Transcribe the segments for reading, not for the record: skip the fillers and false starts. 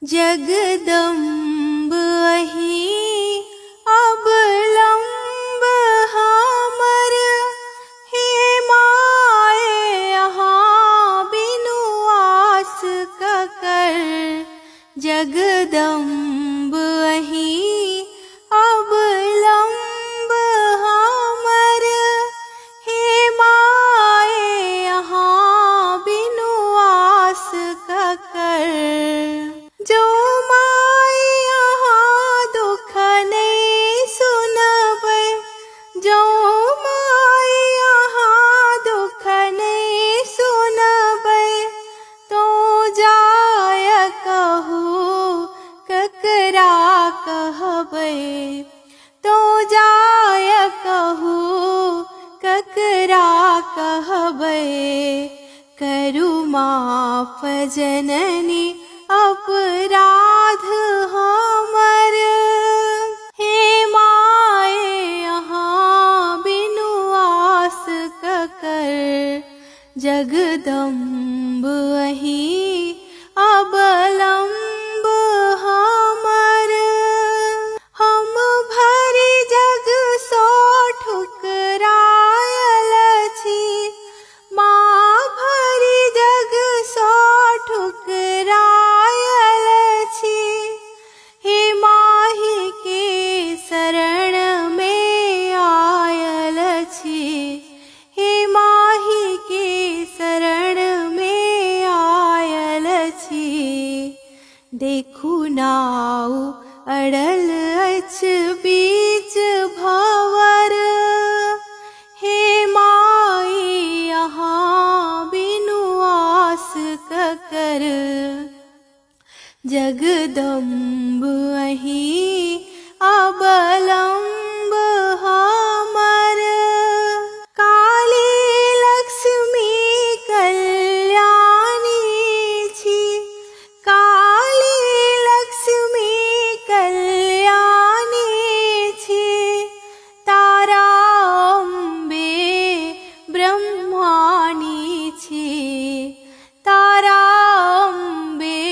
जगदम्ब अहि अवलंब हमर, हे माय यहाँ बिनु आस ककर। जगदम्ब अहि अवलंब हमर, हे माय यहाँ बिनु आस ककर। जो माय यहाँ दुख नहीं सुनबै, जो माय यहाँ दुख नहीं सुनबै, तो जाय कहू ककरा कहबै, तो जाय कहू ककरा कहबै। करू माफ जननी अपराध हमर, हे माय यहाँ बिनु आस ककर। जगदम्ब अहि अवलंब हमर, हम भरि जग सो ठुकरायल छी, माँ भरि जग सो ठुकरायल छी। हे माही के शरण में आयल छी, हे माही के शरण में आयल छी। देखू नाउ अड़ल अछ बीच भंवर, हे माय यहाँ बिनु आस ककर। जगदम्ब अहि अवलंब हमर, काली लक्ष्मी कल्याणी छी, काली लक्ष्मी कल्याणी छी। तारा अम्बे ब्रह्माणी छी, तारा अम्बे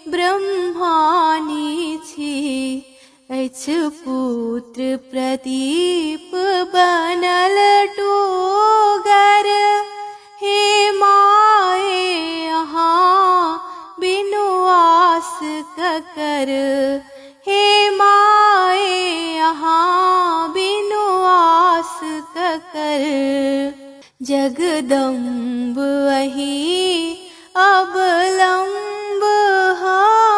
ब्रह्माणी छी। अछ पुत्र प्रदीप बनल टोगर, हे माय यहाँ बिनु आस ककर। हे माय यहाँ बिनु आस ककर। जगदम्ब अहि अवलंब हमर।